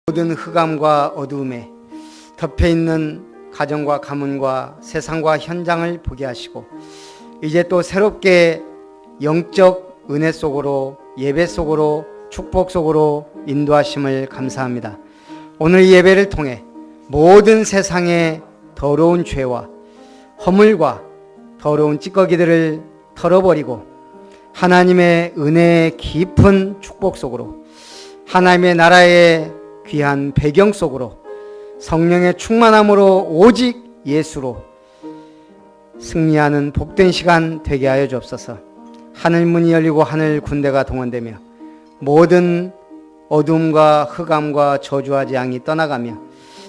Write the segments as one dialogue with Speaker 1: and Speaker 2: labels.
Speaker 1: 모든 흑암과 어두움에 덮여있는 가정과 가문과 세상과 현장을 보게 하시고 이제 또 새롭게 영적 은혜 속으로 예배 속으로 축복 속으로 인도하심을 감사합니다. 오늘 이 예배를 통해 모든 세상의 더러운 죄와 허물과 더러운 찌꺼기들을 털어버리고 하나님의 은혜의 깊은 축복 속으로 하나님의 나라의 귀한 배경 속으로 성령의 충만함으로 오직 예수로 승리하는 복된 시간 되게 하여 주옵소서. 하늘 문이 열리고 하늘 군대가 동원되며 모든 어둠과 흑암과 저주와 재앙이 떠나가며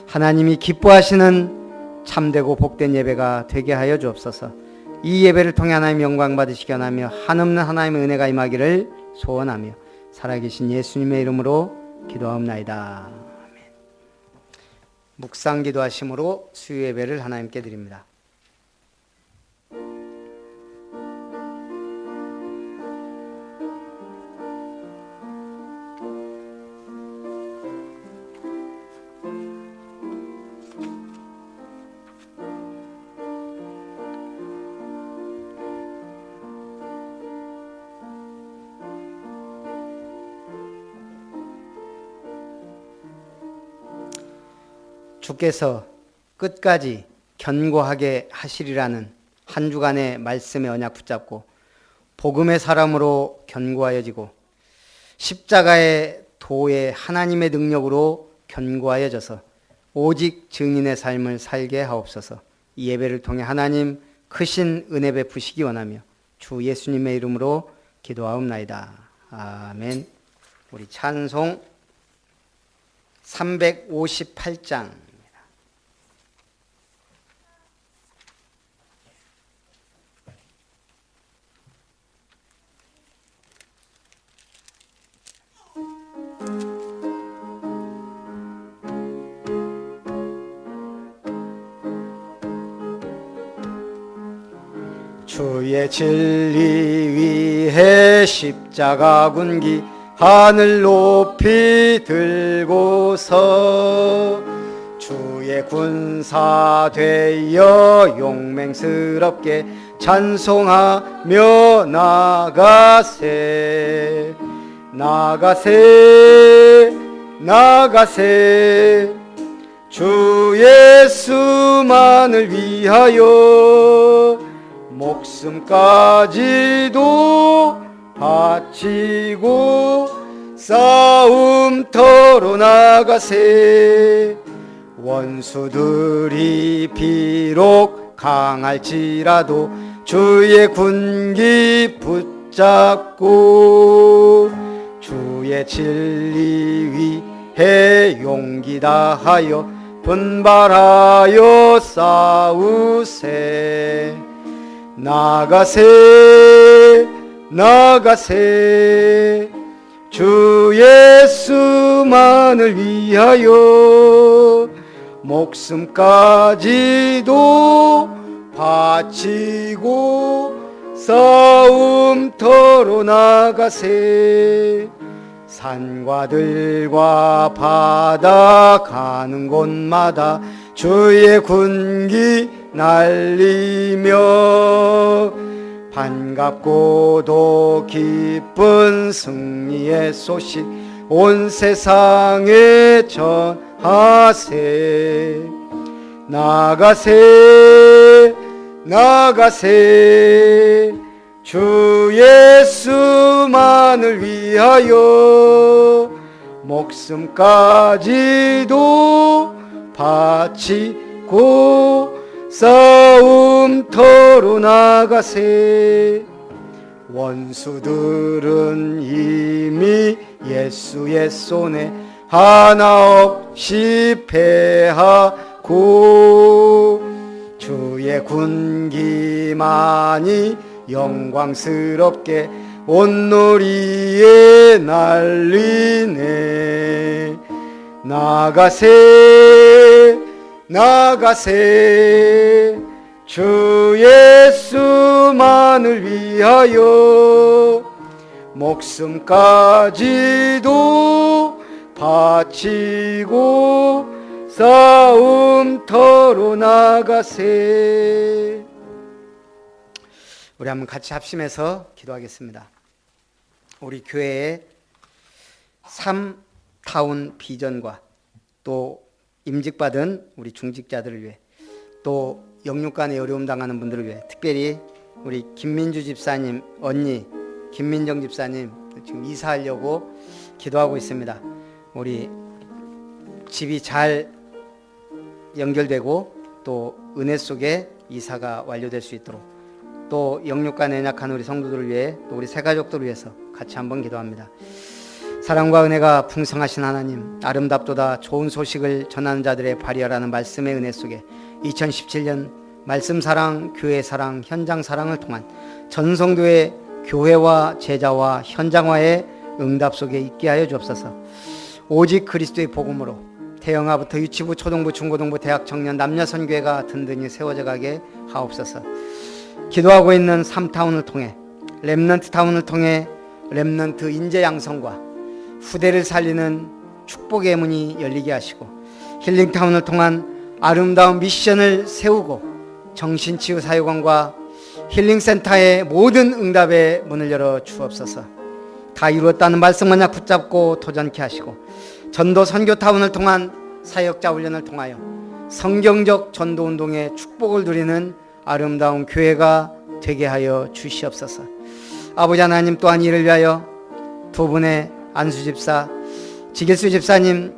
Speaker 1: 하나님이 기뻐하시는 참되고 복된 예배가 되게 하여 주옵소서. 이 예배를 통해 하나님 영광 받으시기 원하며 한없는 하나님의 은혜가 임하기를 소원하며 살아계신 예수님의 이름으로 기도하옵나이다. 아멘. 묵상 기도하심으로 수요 예배를 하나님께 드립니다. 주께서 끝까지 견고하게 하시리라는 한 주간의 말씀의 언약 붙잡고 복음의 사람으로 견고하여지고 십자가의 도의 하나님의 능력으로 견고하여져서 오직 증인의 삶을 살게 하옵소서. 이 예배를 통해 하나님 크신 은혜 베푸시기 원하며 주 예수님의 이름으로 기도하옵나이다. 아멘. 우리 찬송 358장 주의 진리 위해 십자가 군기 하늘 높이 들고서 주의 군사 되어 용맹스럽게 찬송하며 나가세 나가세 나가세 주 예수만을 위하여 목숨까지도 바치고 싸움터로 나가세 원수들이 비록 강할지라도 주의 군기 붙잡고 주의 진리 위해 용기 다하여 분발하여 싸우세 나가세 나가세 주 예수만을 위하여 목숨까지도 바치고 싸움터로 나가세 산과 들과 바다 가는 곳마다 주의 군기 날리며 반갑고도 기쁜 승리의 소식 온 세상에 전하세 나가세 나가세 주 예수만을 위하여 목숨까지도 바치고 싸움터로 나가세 원수들은 이미 예수의 손에 하나 없이 패하고 주의 군기만이 영광스럽게 온누리에 날리네 나가세 나가세 주 예수만을 위하여 목숨까지도 바치고 싸움터로 나가세. 우리 한번 같이 합심해서 기도하겠습니다. 우리 교회의 3타운 비전과 또 임직받은 우리 중직자들을 위해, 또 영육간에 어려움 당하는 분들을 위해, 특별히 우리 김민주 집사님 언니 김민정 집사님 지금 이사하려고 기도하고 있습니다. 우리 집이 잘 연결되고 또 은혜 속에 이사가 완료될 수 있도록, 또 영육간에 연약한 우리 성도들을 위해, 또 우리 새가족들을 위해서 같이 한번 기도합니다. 사랑과 은혜가 풍성하신 하나님, 아름답도다 좋은 소식을 전하는 자들의 발휘하라는 말씀의 은혜 속에 2017년 말씀 사랑, 교회 사랑, 현장 사랑을 통한 전성도의 교회와 제자와 현장화의 응답 속에 있게 하여 주옵소서. 오직 그리스도의 복음으로 태영아부터 유치부, 초등부, 중고등부, 대학, 청년, 남녀 선교회가 든든히 세워져 가게 하옵소서. 기도하고 있는 3타운을 통해, 렘넌트 타운을 통해 렘넌트 인재 양성과 후대를 살리는 축복의 문이 열리게 하시고, 힐링타운을 통한 아름다운 미션을 세우고 정신치유 사역원과 힐링센터의 모든 응답의 문을 열어 주옵소서. 다 이루었다는 말씀 만약 붙잡고 도전케 하시고, 전도 선교타운을 통한 사역자 훈련을 통하여 성경적 전도운동의 축복을 누리는 아름다운 교회가 되게 하여 주시옵소서. 아버지 하나님, 또한 이를 위하여 두 분의 안수 집사, 지길수 집사님,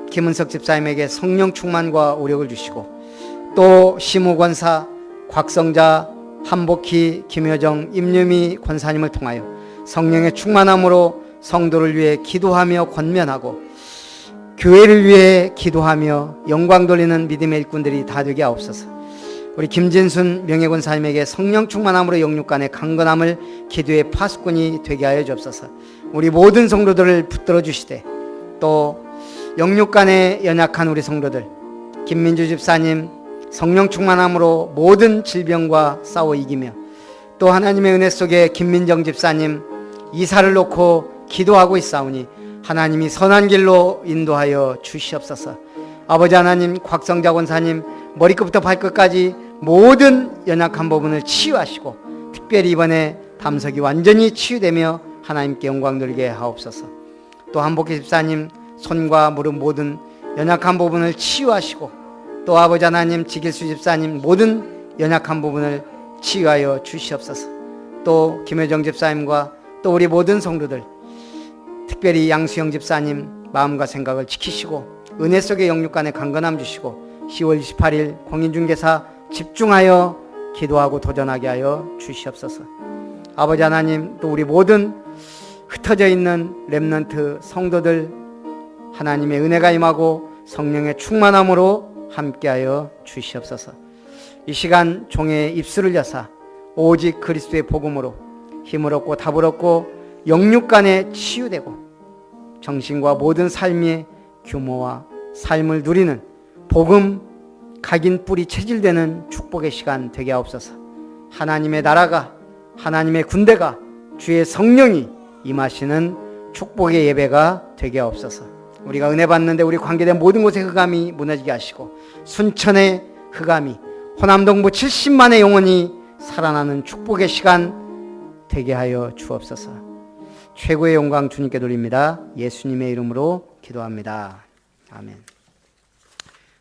Speaker 1: 김은석 집사님에게 성령 충만과 오력을 주시고, 또 시무 권사, 곽성자, 한복희, 김효정, 임유미 권사님을 통하여 성령의 충만함으로 성도를 위해 기도하며 권면하고 교회를 위해 기도하며 영광 돌리는 믿음의 일꾼들이 다 되게 하옵소서. 우리 김진순 명예권사님에게 성령 충만함으로 영육간의 강건함을 기도의 파수꾼이 되게 하여 주옵소서. 우리 모든 성도들을 붙들어 주시되, 또 영육간에 연약한 우리 성도들, 김민주 집사님 성령 충만함으로 모든 질병과 싸워 이기며, 또 하나님의 은혜 속에 김민정 집사님 이사를 놓고 기도하고 있사오니 하나님이 선한 길로 인도하여 주시옵소서. 아버지 하나님, 곽성자 권사님 머리끝부터 발끝까지 모든 연약한 부분을 치유하시고, 특별히 이번에 담석이 완전히 치유되며 하나님께 영광 돌리게 하옵소서. 또 한복희 집사님 손과 무릎 모든 연약한 부분을 치유하시고, 또 아버지 하나님, 지길수 집사님 모든 연약한 부분을 치유하여 주시옵소서. 또 김효정 집사님과 또 우리 모든 성도들, 특별히 양수영 집사님 마음과 생각을 지키시고 은혜 속에 영육간에 강건함 주시고, 10월 28일 공인중개사 집중하여 기도하고 도전하게 하여 주시옵소서. 아버지 하나님, 또 우리 모든 흩어져 있는 렘넌트 성도들 하나님의 은혜가 임하고 성령의 충만함으로 함께하여 주시옵소서. 이 시간 종의 입술을 여사 오직 그리스도의 복음으로 힘을 얻고 답을 얻고 영육간에 치유되고 정신과 모든 삶의 규모와 삶을 누리는 복음 각인 뿌리 체질되는 축복의 시간 되게 하옵소서. 하나님의 나라가, 하나님의 군대가, 주의 성령이 임하시는 축복의 예배가 되게 하옵소서. 우리가 은혜 받는데 우리 관계된 모든 곳에 흑암이 무너지게 하시고, 순천의 흑암이 호남동부 70만의 영혼이 살아나는 축복의 시간 되게 하여 주옵소서. 최고의 영광 주님께 돌립니다. 예수님의 이름으로 기도합니다. 아멘.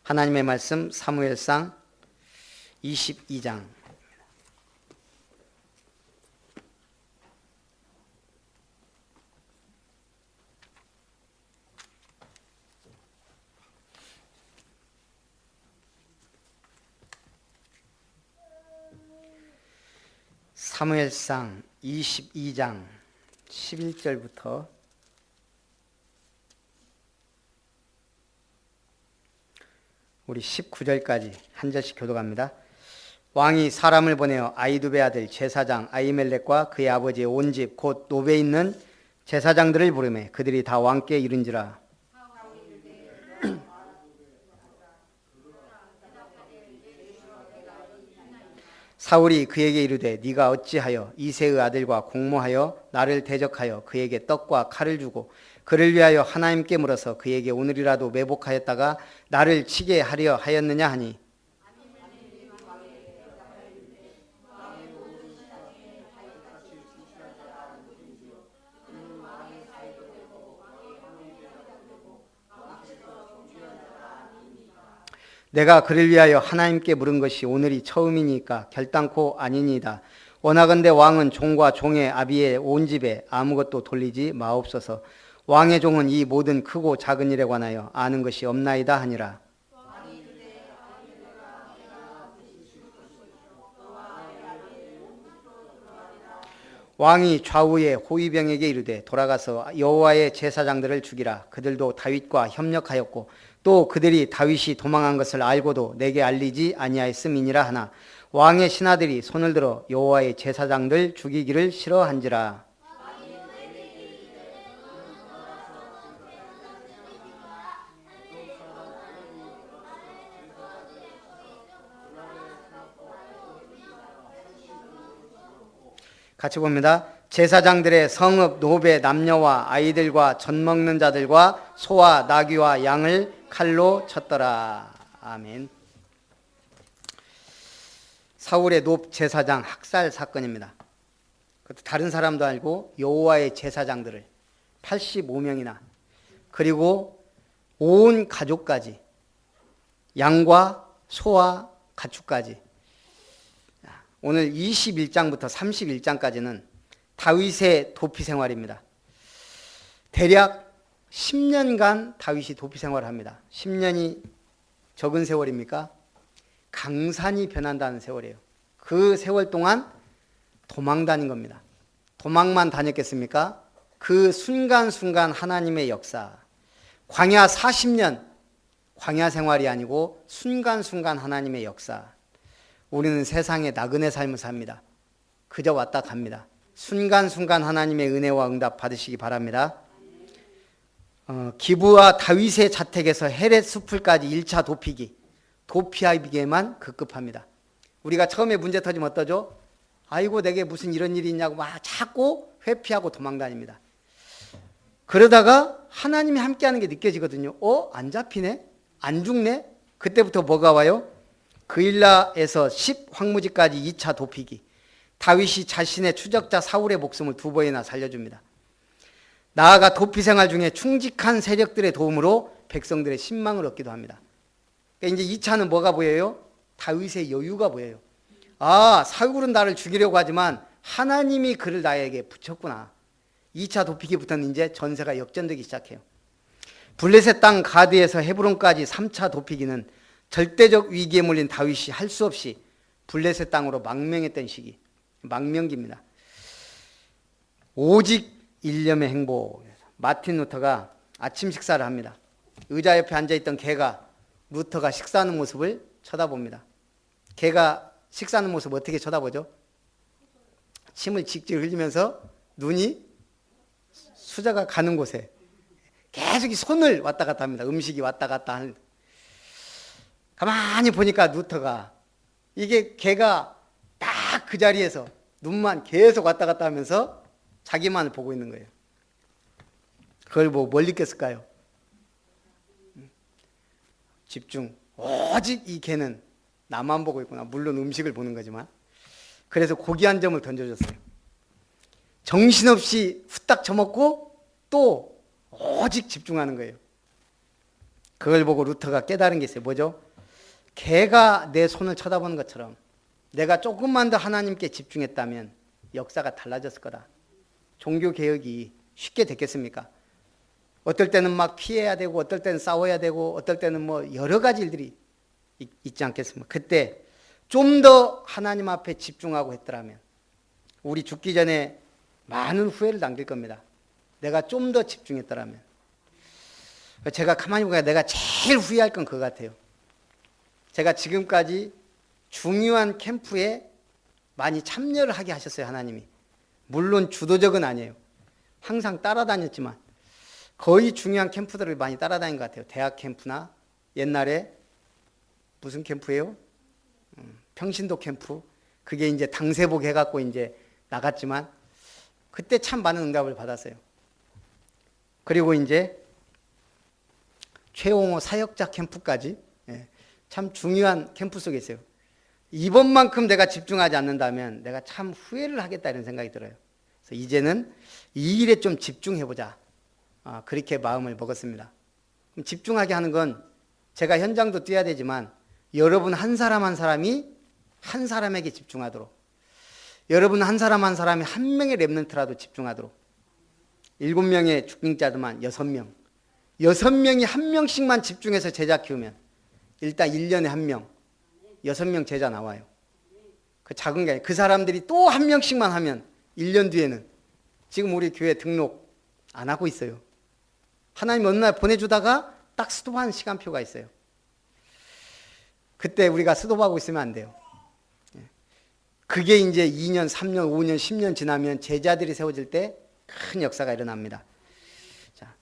Speaker 1: 하나님의 말씀 사무엘상 22장. 사무엘상 22장 11절부터 우리 19절까지 한 절씩 교독합니다. 왕이 사람을 보내어 아이두베 아들 제사장 아히멜렉과 그의 아버지의 온 집 곧 노베에 있는 제사장들을 부르매 그들이 다 왕께 이른지라. 사울이 그에게 이르되 네가 어찌하여 이새의 아들과 공모하여 나를 대적하여 그에게 떡과 칼을 주고 그를 위하여 하나님께 물어서 그에게 오늘이라도 매복하였다가 나를 치게 하려 하였느냐 하니 내가 그를 위하여 하나님께 물은 것이 오늘이 처음이니까 결단코 아니니이다. 원하건대 왕은 종과 종의 아비의 온 집에 아무것도 돌리지 마옵소서. 왕의 종은 이 모든 크고 작은 일에 관하여 아는 것이 없나이다 하니라. 왕이 좌우의 호위병에게 이르되 돌아가서 여호와의 제사장들을 죽이라. 그들도 다윗과 협력하였고 또 그들이 다윗이 도망한 것을 알고도 내게 알리지 아니하였음이니라 하나 왕의 신하들이 손을 들어 여호와의 제사장들 죽이기를 싫어한지라. 같이 봅니다. 제사장들의 성읍 노베 남녀와 아이들과 젖 먹는 자들과 소와 나귀와 양을 칼로 쳤더라. 아멘. 사울의 높 제사장 학살 사건입니다. 그것도 다른 사람도 알고 여호와의 제사장들을 85명이나 그리고 온 가족까지 양과 소와 가축까지 오늘 21장부터 31장까지는 다윗의 도피 생활입니다. 대략 10년간 다윗이 도피 생활을 합니다. 10년이 적은 세월입니까? 강산이 변한다는 세월이에요. 그 세월 동안 도망 다닌 겁니다. 도망만 다녔겠습니까? 그 순간순간 하나님의 역사. 광야 40년, 광야 생활이 아니고 순간순간 하나님의 역사. 우리는 세상에 나그네 삶을 삽니다. 그저 왔다 갑니다. 순간순간 하나님의 은혜와 응답 받으시기 바랍니다. 기브와 다윗의 자택에서 헤렛 수풀까지 1차 도피기. 도피하기에만 급급합니다. 우리가 처음에 문제 터지면 어떠죠? 아이고 내게 무슨 이런 일이 있냐고 막 자꾸 회피하고 도망다닙니다. 그러다가 하나님이 함께하는 게 느껴지거든요. 안 잡히네? 안 죽네? 그때부터 뭐가 와요? 그일라에서 10 황무지까지 2차 도피기. 다윗이 자신의 추적자 사울의 목숨을 2번이나 살려줍니다. 나아가 도피 생활 중에 충직한 세력들의 도움으로 백성들의 신망을 얻기도 합니다. 그러니까 이제 2차는 뭐가 보여요? 다윗의 여유가 보여요. 사울은 나를 죽이려고 하지만 하나님이 그를 나에게 붙였구나. 2차 도피기부터는 이제 전세가 역전되기 시작해요. 블레셋 땅 가드에서 헤브론까지 3차 도피기는 절대적 위기에 몰린 다윗이 할 수 없이 블레셋 땅으로 망명했던 시기. 망명기입니다. 오직 일념의 행복. 마틴 루터가 아침 식사를 합니다. 의자 옆에 앉아있던 개가 루터가 식사하는 모습을 쳐다봅니다. 개가 식사하는 모습 어떻게 쳐다보죠? 침을 직접 흘리면서 눈이 수자가 가는 곳에 계속 이 손을 왔다 갔다 합니다. 음식이 왔다 갔다 하는. 가만히 보니까 루터가 이게 개가 딱 그 자리에서 눈만 계속 왔다 갔다 하면서 자기만을 보고 있는 거예요. 그걸 보고 뭘 느꼈을까요? 집중. 오직 이 개는 나만 보고 있구나. 물론 음식을 보는 거지만. 그래서 고기 한 점을 던져줬어요. 정신없이 후딱 처먹고 또 오직 집중하는 거예요. 그걸 보고 루터가 깨달은 게 있어요. 뭐죠? 개가 내 손을 쳐다보는 것처럼 내가 조금만 더 하나님께 집중했다면 역사가 달라졌을 거다. 종교개혁이 쉽게 됐겠습니까? 어떨 때는 막 피해야 되고 어떨 때는 싸워야 되고 어떨 때는 뭐 여러 가지 일들이 있지 않겠습니까? 그때 좀 더 하나님 앞에 집중하고 했더라면 우리 죽기 전에 많은 후회를 남길 겁니다. 내가 좀 더 집중했더라면. 제가 가만히 보니까 내가 제일 후회할 건 그거 같아요. 제가 지금까지 중요한 캠프에 많이 참여를 하게 하셨어요, 하나님이. 물론 주도적은 아니에요. 항상 따라다녔지만 거의 중요한 캠프들을 많이 따라다닌 것 같아요. 대학 캠프나 옛날에 무슨 캠프예요? 평신도 캠프. 그게 이제 당세복 해갖고 이제 나갔지만 그때 참 많은 응답을 받았어요. 그리고 이제 최홍호 사역자 캠프까지, 참 중요한 캠프 속에 있어요. 이번만큼 내가 집중하지 않는다면 내가 참 후회를 하겠다 이런 생각이 들어요. 그래서 이제는 이 일에 좀 집중해보자. 그렇게 마음을 먹었습니다. 그럼 집중하게 하는 건 제가 현장도 뛰어야 되지만 여러분 한 사람 한 사람이 한 사람에게 집중하도록, 여러분 한 사람 한 사람이 한 명의 랩런트라도 집중하도록, 7명의 죽임자들만 6명, 6명이 한 명씩만 집중해서 제자 키우면 일단 1년에 한 명, 6명 제자 나와요. 그 작은 게 아니에요. 그 사람들이 또 한 명씩만 하면 1년 뒤에는, 지금 우리 교회 등록 안 하고 있어요. 하나님 어느 날 보내주다가 딱 스톱하는 시간표가 있어요. 그때 우리가 스톱하고 있으면 안 돼요. 그게 이제 2년, 3년, 5년, 10년 지나면 제자들이 세워질 때 큰 역사가 일어납니다. 자,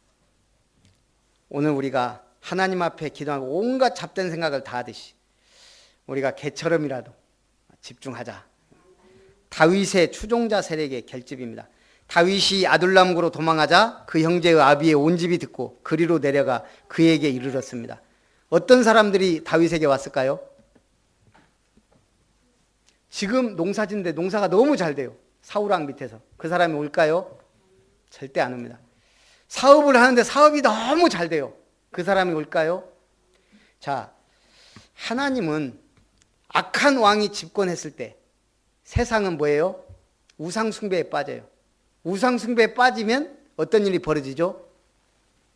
Speaker 1: 오늘 우리가 하나님 앞에 기도하고 온갖 잡된 생각을 다 하듯이 우리가 개처럼이라도 집중하자. 다윗의 추종자 세력의 결집입니다. 다윗이 아둘람으로 도망하자 그 형제의 아비의 온 집이 듣고 그리로 내려가 그에게 이르렀습니다. 어떤 사람들이 다윗에게 왔을까요? 지금 농사짓는데 농사가 너무 잘 돼요. 사울왕 밑에서. 그 사람이 올까요? 절대 안 옵니다. 사업을 하는데 사업이 너무 잘 돼요. 그 사람이 올까요? 자, 하나님은 악한 왕이 집권했을 때 세상은 뭐예요? 우상숭배에 빠져요. 우상숭배에 빠지면 어떤 일이 벌어지죠?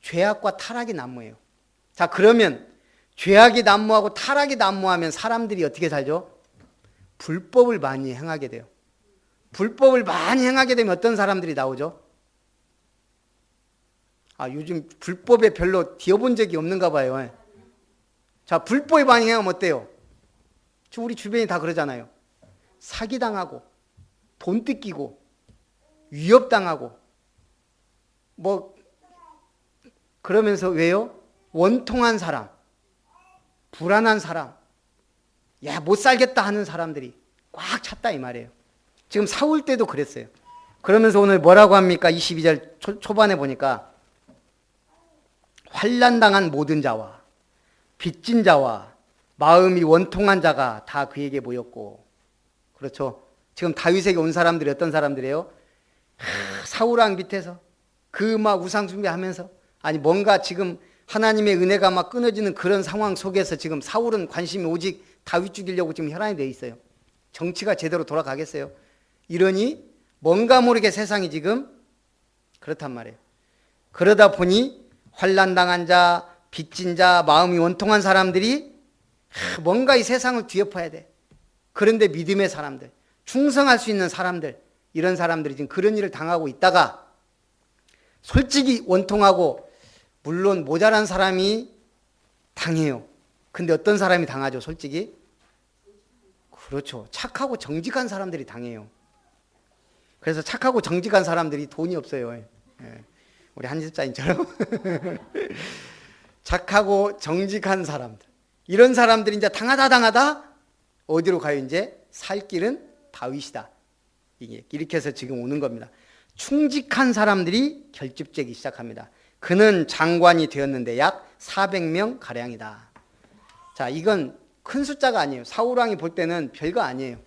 Speaker 1: 죄악과 타락이 난무해요. 자, 그러면 죄악이 난무하고 타락이 난무하면 사람들이 어떻게 살죠? 불법을 많이 행하게 돼요. 불법을 많이 행하게 되면 어떤 사람들이 나오죠? 요즘 불법에 별로 뛰어본 적이 없는가 봐요. 자, 불법에 많이 행하면 어때요? 우리 주변이 다 그러잖아요. 사기당하고 돈 뜯기고 위협당하고 그러면서 왜요? 원통한 사람, 불안한 사람, 못 살겠다 하는 사람들이 꽉 찼다 이 말이에요. 지금 사울 때도 그랬어요. 그러면서 오늘 뭐라고 합니까? 22절 초반에 보니까 환난당한 모든 자와 빚진 자와 마음이 원통한 자가 다 그에게 모였고, 그렇죠. 지금 다윗에게 온 사람들이 어떤 사람들이에요? 사울왕 밑에서 그 막 우상숭배하면서, 아니 뭔가 지금 하나님의 은혜가 막 끊어지는 그런 상황 속에서 지금 사울은 관심이 오직 다윗 죽이려고 지금 혈안이 돼 있어요. 정치가 제대로 돌아가겠어요? 이러니 뭔가 모르게 세상이 지금 그렇단 말이에요. 그러다 보니 환난당한 자, 빚진 자, 마음이 원통한 사람들이 뭔가 이 세상을 뒤엎어야 돼. 그런데 믿음의 사람들, 충성할 수 있는 사람들, 이런 사람들이 지금 그런 일을 당하고 있다가 솔직히 원통하고 물론 모자란 사람이 당해요. 근데 어떤 사람이 당하죠? 솔직히? 그렇죠. 착하고 정직한 사람들이 당해요. 그래서 착하고 정직한 사람들이 돈이 없어요. 우리 한 집사님처럼 착하고 정직한 사람들, 이런 사람들이 이제 당하다 어디로 가요? 이제 살 길은 다윗이다. 이렇게 해서 지금 오는 겁니다. 충직한 사람들이 결집되기 시작합니다. 그는 장관이 되었는데 약 400명 가량이다. 자, 이건 큰 숫자가 아니에요. 사울왕이 볼 때는 별거 아니에요.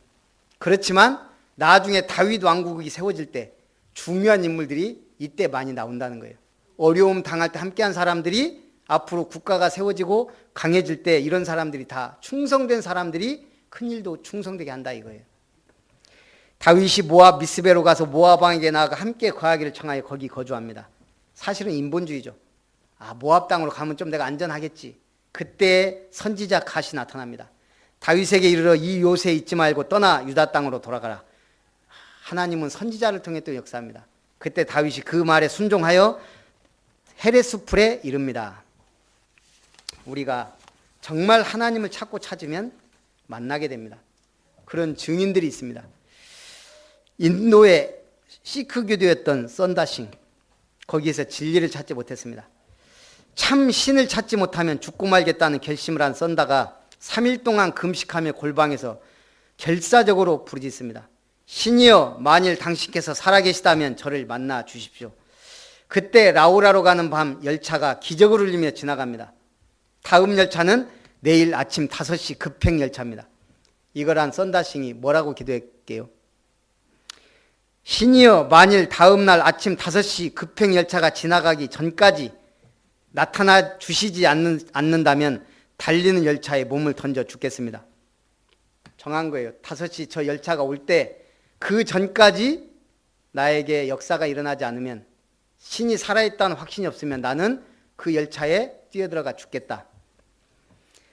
Speaker 1: 그렇지만 나중에 다윗 왕국이 세워질 때 중요한 인물들이 이때 많이 나온다는 거예요. 어려움 당할 때 함께한 사람들이 앞으로 국가가 세워지고 강해질 때 이런 사람들이 다 충성된 사람들이 큰일도 충성되게 한다 이거예요. 다윗이 모압 미스베로 가서 모압 왕에게 나아가 함께 거하기를 청하여 거기 거주합니다. 사실은 인본주의죠. 모압 땅으로 가면 좀 내가 안전하겠지. 그때 선지자 갓이 나타납니다. 다윗에게 이르러 이 요새에 있지 말고 떠나 유다 땅으로 돌아가라. 하나님은 선지자를 통해 또 역사합니다. 그때 다윗이 그 말에 순종하여 헤레스 풀에 이릅니다. 우리가 정말 하나님을 찾고 찾으면 만나게 됩니다. 그런 증인들이 있습니다. 인도의 시크 교도였던 썬다싱, 거기에서 진리를 찾지 못했습니다. 참 신을 찾지 못하면 죽고 말겠다는 결심을 한 썬다가 3일 동안 금식하며 골방에서 결사적으로 부르짖습니다. 신이여, 만일 당신께서 살아계시다면 저를 만나 주십시오. 그때 라우라로 가는 밤 열차가 기적을 울리며 지나갑니다. 다음 열차는 내일 아침 5시 급행 열차입니다. 이거란 썬다싱이 뭐라고 기도했게요? 신이여, 만일 다음 날 아침 5시 급행 열차가 지나가기 전까지 나타나 주시지 않는다면 달리는 열차에 몸을 던져 죽겠습니다. 정한 거예요. 5시 저 열차가 올 때 그 전까지 나에게 역사가 일어나지 않으면, 신이 살아있다는 확신이 없으면 나는 그 열차에 뛰어들어가 죽겠다.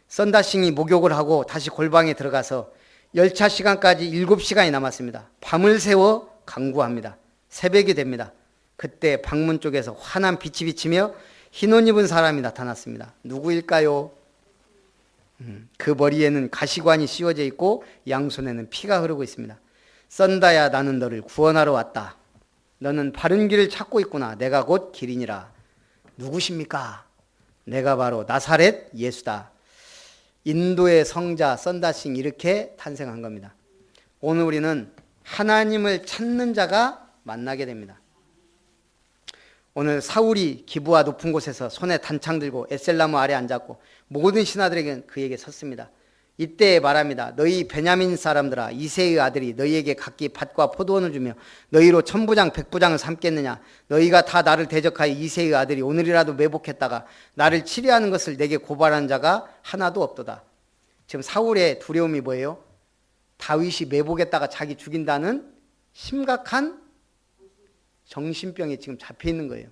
Speaker 1: 썬다싱이 목욕을 하고 다시 골방에 들어가서 열차 시간까지 7시간이 남았습니다. 밤을 새워 간구합니다. 새벽이 됩니다. 그때 방문 쪽에서 환한 빛이 비치며 흰 옷 입은 사람이 나타났습니다. 누구일까요? 그 머리에는 가시관이 씌워져 있고 양손에는 피가 흐르고 있습니다. 썬다야, 나는 너를 구원하러 왔다. 너는 바른 길을 찾고 있구나. 내가 곧 길이니라. 누구십니까? 내가 바로 나사렛 예수다. 인도의 성자 썬다싱, 이렇게 탄생한 겁니다. 오늘 우리는 하나님을 찾는 자가 만나게 됩니다. 오늘 사울이 기브아 높은 곳에서 손에 단창 들고 에셀나무 아래 앉았고 모든 신하들에게 그에게 섰습니다. 이때 말합니다. 너희 베냐민 사람들아, 이새의 아들이 너희에게 각기 밭과 포도원을 주며 너희로 천부장 백부장을 삼겠느냐? 너희가 다 나를 대적하여 이새의 아들이 오늘이라도 매복했다가 나를 치리하는 것을 내게 고발한 자가 하나도 없도다. 지금 사울의 두려움이 뭐예요? 다윗이 매복했다가 자기 죽인다는 심각한 정신병에 지금 잡혀 있는 거예요.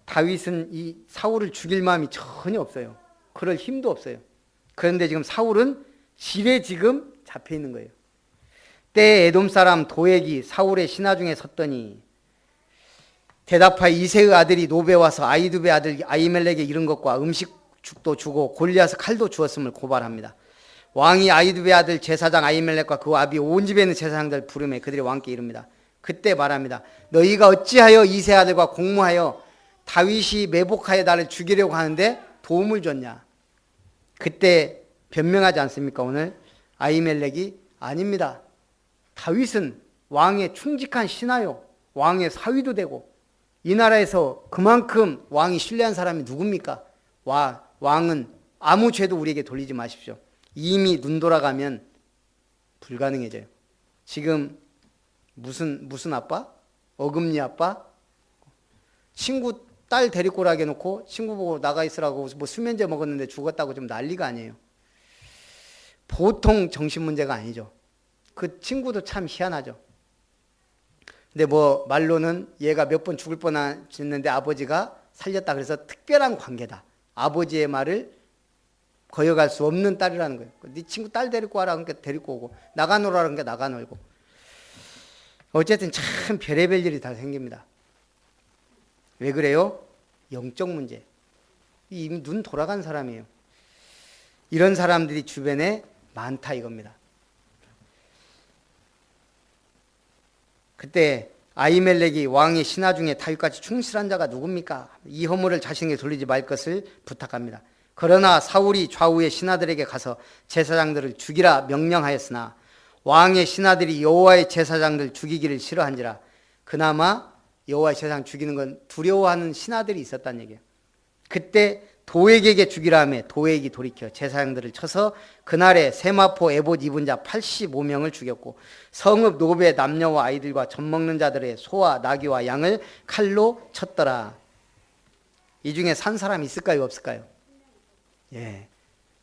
Speaker 1: 다윗은 이 사울을 죽일 마음이 전혀 없어요. 그럴 힘도 없어요. 그런데 지금 사울은 지레 지금 잡혀 있는 거예요. 때에 에돔 사람 도액이 사울의 신하 중에 섰더니 대답하여 이새의 아들이 노베 와서 아이두베 아들 아히멜렉에 이른 것과 음식죽도 주고 골리앗의 칼도 주었음을 고발합니다. 왕이 아이두베 아들 제사장 아히멜렉과 그 아비 온 집에 있는 제사장들 부르매 그들이 왕께 이릅니다. 그때 말합니다. 너희가 어찌하여 이새 아들과 공모하여 다윗이 매복하여 나를 죽이려고 하는데 도움을 줬냐? 그때 변명하지 않습니까? 오늘 아히멜렉이 아닙니다. 다윗은 왕의 충직한 신하요, 왕의 사위도 되고 이 나라에서 그만큼 왕이 신뢰한 사람이 누굽니까? 왕은 아무 죄도 우리에게 돌리지 마십시오. 이미 눈 돌아가면 불가능해져요. 지금 무슨 아빠? 어금니 아빠? 친구 딸 데리고 오라게 해놓고 친구 보고 나가 있으라고 뭐 수면제 먹었는데 죽었다고 좀 난리가 아니에요. 보통 정신 문제가 아니죠. 그 친구도 참 희한하죠. 근데 뭐 말로는 얘가 몇 번 죽을 뻔했는데 아버지가 살렸다 그래서 특별한 관계다. 아버지의 말을 거역할 수 없는 딸이라는 거예요. 네 친구 딸 데리고 와라 그러니까 데리고 오고 나가 놀아 그러니까 나가 놀고. 어쨌든 참 별의별 일이 다 생깁니다. 왜 그래요? 영적 문제. 이미 눈 돌아간 사람이에요. 이런 사람들이 주변에 많다 이겁니다. 그때 아히멜렉이 왕의 신하 중에 다윗같이 충실한 자가 누굽니까? 이 허물을 자신에게 돌리지 말 것을 부탁합니다. 그러나 사울이 좌우의 신하들에게 가서 제사장들을 죽이라 명령하였으나 왕의 신하들이 여호와의 제사장들 죽이기를 싫어한지라. 그나마 여호와의 제사장 죽이는 건 두려워하는 신하들이 있었다는 얘기예요. 그때 도액에게 죽이라 하며 도액이 돌이켜 제사장들을 쳐서 그날에 세마포 에봇 입은 자 85명을 죽였고 성읍 노베 남녀와 아이들과 젖 먹는 자들의 소와 나귀와 양을 칼로 쳤더라. 이 중에 산 사람이 있을까요? 없을까요? 예,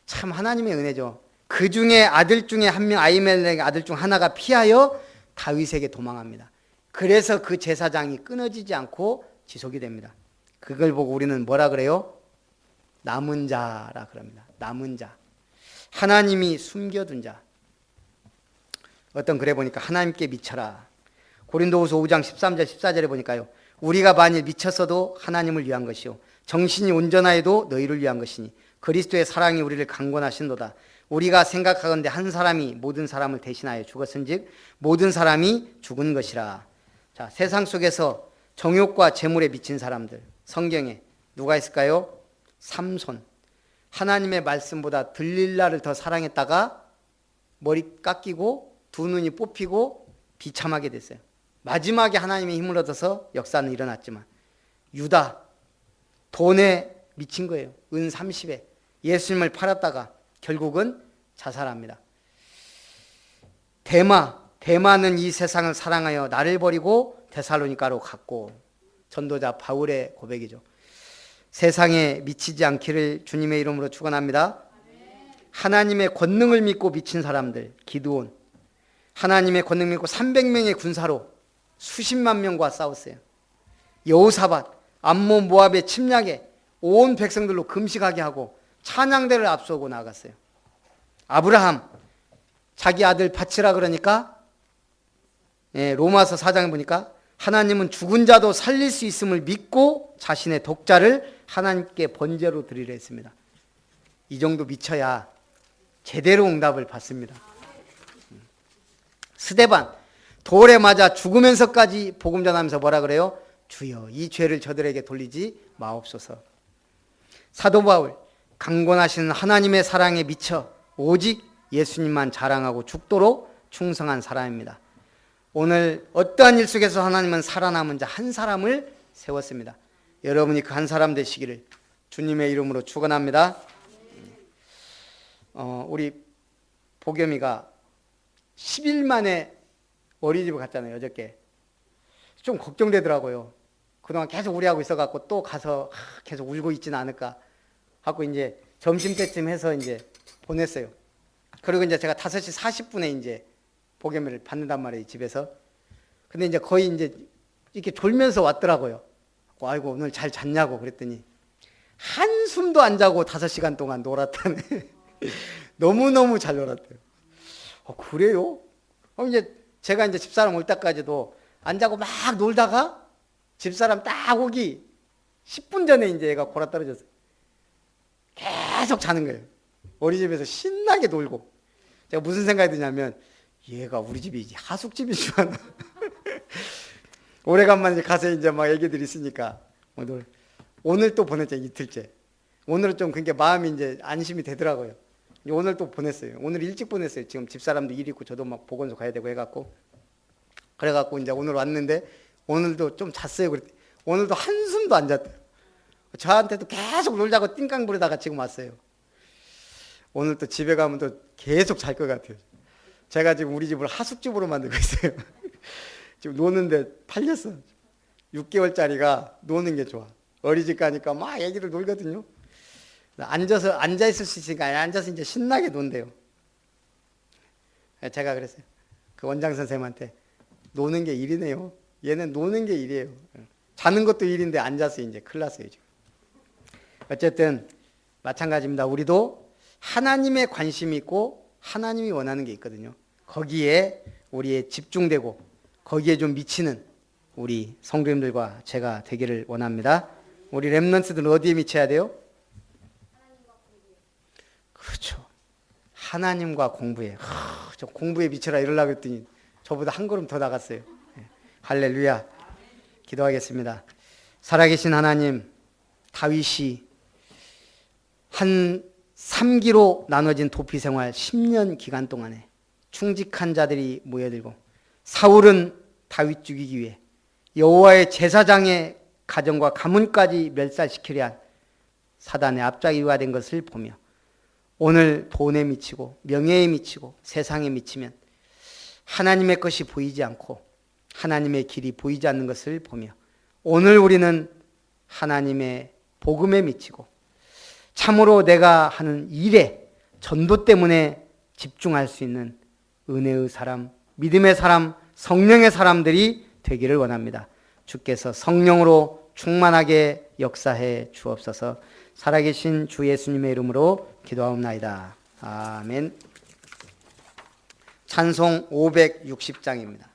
Speaker 1: 참 하나님의 은혜죠. 그 중에 아들 중에 한 명, 아히멜렉의 아들 중 하나가 피하여 다윗에게 도망합니다. 그래서 그 제사장이 끊어지지 않고 지속이 됩니다. 그걸 보고 우리는 뭐라 그래요? 남은 자라 그럽니다. 남은 자. 하나님이 숨겨둔 자. 어떤 글에 보니까 하나님께 미쳐라. 고린도후서 5장 13절 14절에 보니까요. 우리가 만일 미쳤어도 하나님을 위한 것이요 정신이 온전하여도 너희를 위한 것이니 그리스도의 사랑이 우리를 강권하신도다. 우리가 생각하건대 한 사람이 모든 사람을 대신하여 죽었은즉 모든 사람이 죽은 것이라. 자, 세상 속에서 정욕과 재물에 미친 사람들 성경에 누가 있을까요? 삼손. 하나님의 말씀보다 들릴라를 더 사랑했다가 머리 깎이고 두 눈이 뽑히고 비참하게 됐어요. 마지막에 하나님의 힘을 얻어서 역사는 일어났지만 유다, 돈에 미친 거예요. 은 30에 예수님을 팔았다가 결국은 자살합니다. 대마는 이 세상을 사랑하여 나를 버리고 데살로니가로 갔고, 전도자 바울의 고백이죠. 세상에 미치지 않기를 주님의 이름으로 축원합니다. 하나님의 권능을 믿고 미친 사람들, 기드온, 하나님의 권능 믿고 300명의 군사로 수십만 명과 싸웠어요. 여호사밧, 암몬 모압의 침략에 온 백성들로 금식하게 하고 찬양대를 앞서고 나갔어요. 아브라함, 자기 아들 바치라 그러니까, 로마서 4장에 보니까 하나님은 죽은 자도 살릴 수 있음을 믿고 자신의 독자를 하나님께 번제로 드리려 했습니다. 이 정도 미쳐야 제대로 응답을 받습니다. 스데반, 돌에 맞아 죽으면서까지 복음 전하면서 뭐라 그래요? 주여, 이 죄를 저들에게 돌리지 마옵소서. 사도 바울, 강권하시는 하나님의 사랑에 미쳐 오직 예수님만 자랑하고 죽도록 충성한 사람입니다. 오늘 어떠한 일 속에서 하나님은 살아남은 자 한 사람을 세웠습니다. 여러분이 그 한 사람 되시기를 주님의 이름으로 축원합니다. 우리 보겸이가 10일 만에 어린이집을 갔잖아요. 어저께 좀 걱정되더라고요. 그동안 계속 우리하고 있어갖고 또 가서 계속 울고 있지는 않을까 하고 이제 점심때쯤 해서 이제 보냈어요. 그리고 이제 제가 5시 40분에 이제 보겸이를 받는단 말이에요, 집에서. 근데 이제 거의 이제 이렇게 졸면서 왔더라고요. 아이고, 오늘 잘 잤냐고 그랬더니 한숨도 안 자고 5시간 동안 놀았다네. 너무너무 잘 놀았대요. 그래요? 이제 제가 이제 집사람 올 때까지도 안 자고 막 놀다가 집사람 딱 오기 10분 전에 이제 얘가 골아 떨어졌어요. 계속 자는 거예요. 어린이집에서 신나게 놀고. 제가 무슨 생각이 드냐면, 얘가 우리 집이 하숙집인 줄 아나. 오래간만에 이제 가서 이제 막 애기들이 있으니까 오늘 또 보냈죠. 이틀째. 오늘은 좀 그게 마음이 이제 안심이 되더라고요. 오늘 또 보냈어요. 오늘 일찍 보냈어요. 지금 집사람도 일 있고 저도 막 보건소 가야 되고 해갖고. 그래갖고 이제 오늘 왔는데 오늘도 좀 잤어요. 그랬더니 오늘도 한숨도 안 잤대요. 저한테도 계속 놀자고 띵깡 부르다가 지금 왔어요. 오늘 또 집에 가면 또 계속 잘 것 같아요. 제가 지금 우리 집을 하숙집으로 만들고 있어요. 지금 노는데 팔렸어. 6개월짜리가 노는 게 좋아. 어린이집 가니까 막 애기들 놀거든요. 앉아 있을 수 있으니까 앉아서 이제 신나게 논대요. 제가 그랬어요. 그 원장 선생님한테 노는 게 일이네요. 얘는 노는 게 일이에요. 자는 것도 일인데 앉아서 이제 큰일 났어요, 지금. 어쨌든 마찬가지입니다. 우리도 하나님의 관심이 있고 하나님이 원하는 게 있거든요. 거기에 우리의 집중되고 거기에 좀 미치는 우리 성도님들과 제가 되기를 원합니다. 우리 렘넌트들은 어디에 미쳐야 돼요? 그렇죠. 하나님과 공부에. 저 공부에 미쳐라 이러려고 했더니 저보다 한 걸음 더 나갔어요. 할렐루야. 기도하겠습니다. 살아계신 하나님, 다윗이 한 3기로 나눠진 도피 생활 10년 기간 동안에 충직한 자들이 모여들고 사울은 다윗 죽이기 위해 여호와의 제사장의 가정과 가문까지 멸살시키려 한 사단의 앞잡이가 된 것을 보며 오늘 돈에 미치고 명예에 미치고 세상에 미치면 하나님의 것이 보이지 않고 하나님의 길이 보이지 않는 것을 보며 오늘 우리는 하나님의 복음에 미치고 참으로 내가 하는 일에 전도 때문에 집중할 수 있는 은혜의 사람, 믿음의 사람, 성령의 사람들이 되기를 원합니다. 주께서 성령으로 충만하게 역사해 주옵소서. 살아계신 주 예수님의 이름으로 기도하옵나이다. 아멘. 찬송 560장입니다.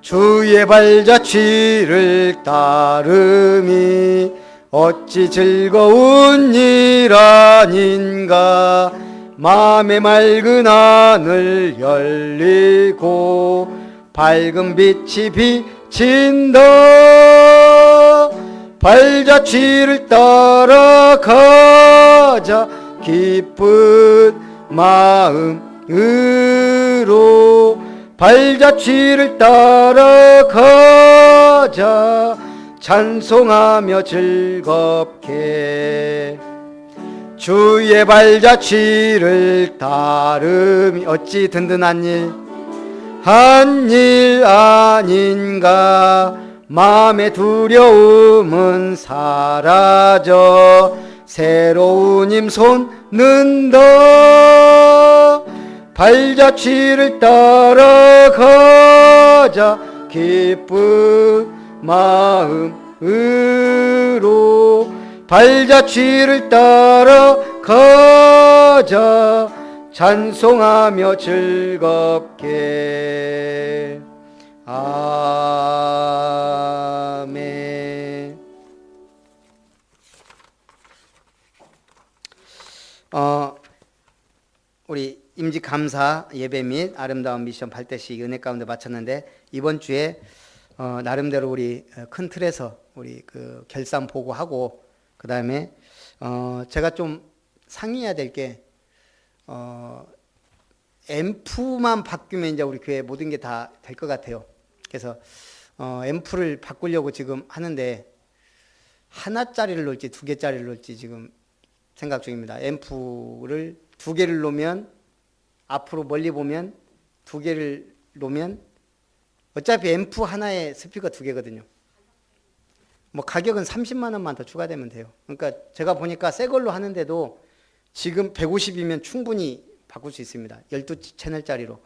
Speaker 1: 주의 발자취를 따름이 어찌 즐거운 일 아닌가. 마음의 맑은 하늘 열리고 밝은 빛이 비친다. 발자취를 따라가자 기쁜 마음으로. 발자취를 따라가자 찬송하며 즐겁게. 주의 발자취를 따름이 어찌 든든한 일, 한 일 아닌가. 마음의 두려움은 사라져 새로운 힘 솟는다. 발자취를 따라가자 기쁜 마음으로. 발자취를 따라가자 찬송하며 즐겁게. 아멘. 우리 임직감사 예배 및 아름다운 미션 발대식 은혜 가운데 마쳤는데, 이번 주에 나름대로 우리 큰 틀에서 우리 그 결산 보고하고, 그 다음에 제가 좀 상의해야 될 게, 앰프만 바뀌면 이제 우리 교회 모든 게 다 될 것 같아요. 그래서 앰프를 바꾸려고 지금 하는데, 하나짜리를 놓을지 두 개짜리를 놓을지 지금 생각 중입니다. 앰프를 두 개를 놓으면, 앞으로 멀리 보면 두 개를 놓으면 어차피 앰프 하나에 스피커 두 개거든요. 뭐 가격은 30만 원만 더 추가되면 돼요. 그러니까 제가 보니까 새 걸로 하는데도 지금 150이면 충분히 바꿀 수 있습니다. 12채널짜리로.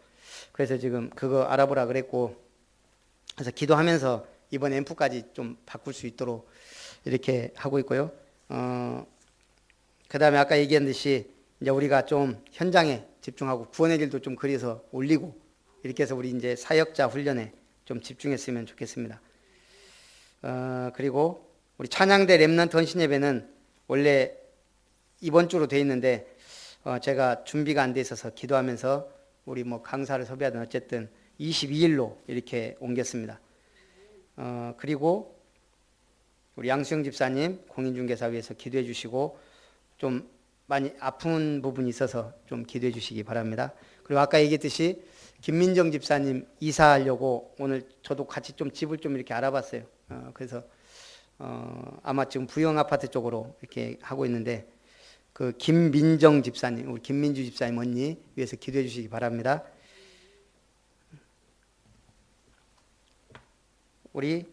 Speaker 1: 그래서 지금 그거 알아보라 그랬고, 그래서 기도하면서 이번 앰프까지 좀 바꿀 수 있도록 이렇게 하고 있고요. 그 다음에 아까 얘기한 듯이 이제 우리가 좀 현장에 집중하고 구원의 길도 좀 그려서 올리고, 이렇게 해서 우리 이제 사역자 훈련에 좀 집중했으면 좋겠습니다. 그리고 우리 찬양대 렘넌트 헌신 예배는 원래 이번 주로 돼 있는데, 제가 준비가 안 돼 있어서 기도하면서 우리 뭐 강사를 섭외하든 어쨌든 22일로 이렇게 옮겼습니다. 그리고 우리 양수영 집사님 공인중개사 위해서 기도해 주시고, 좀 많이 아픈 부분이 있어서 좀 기도해 주시기 바랍니다. 그리고 아까 얘기했듯이 김민정 집사님 이사하려고 오늘 저도 같이 좀 집을 좀 이렇게 알아봤어요. 그래서 아마 지금 부영 아파트 쪽으로 이렇게 하고 있는데, 그 김민정 집사님, 우리 김민주 집사님 언니 위해서 기도해 주시기 바랍니다. 우리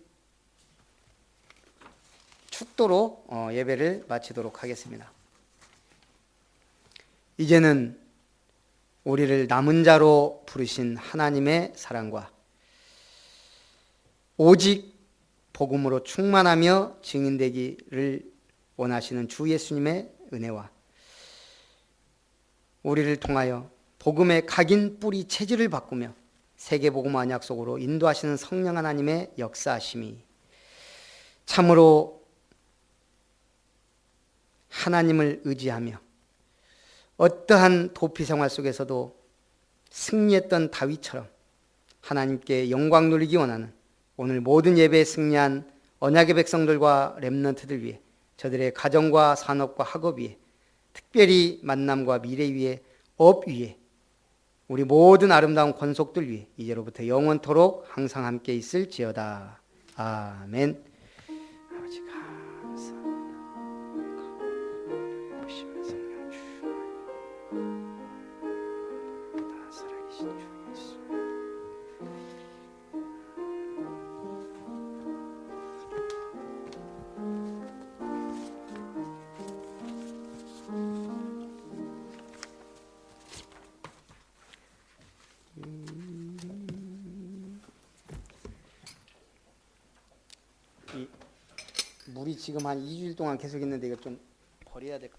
Speaker 1: 축도로 예배를 마치도록 하겠습니다. 이제는 우리를 남은 자로 부르신 하나님의 사랑과 오직 복음으로 충만하며 증인되기를 원하시는 주 예수님의 은혜와 우리를 통하여 복음의 각인 뿌리 체질을 바꾸며 세계복음 언약 속으로 인도하시는 성령 하나님의 역사하심이 참으로 하나님을 의지하며 어떠한 도피 생활 속에서도 승리했던 다윗처럼 하나님께 영광 누리기 원하는 오늘 모든 예배에 승리한 언약의 백성들과 렘넌트들 위해, 저들의 가정과 산업과 학업 위에, 특별히 만남과 미래 위에, 업 위에, 우리 모든 아름다운 권속들 위해 이제로부터 영원토록 항상 함께 있을지어다. 아멘. 아버지 감사합니다. 보시면 성령 주 다 살아계신 주 예수. 이 물이 지금 한 2주일 동안 계속 있는데 이거 좀 버려야 될 것 같아요.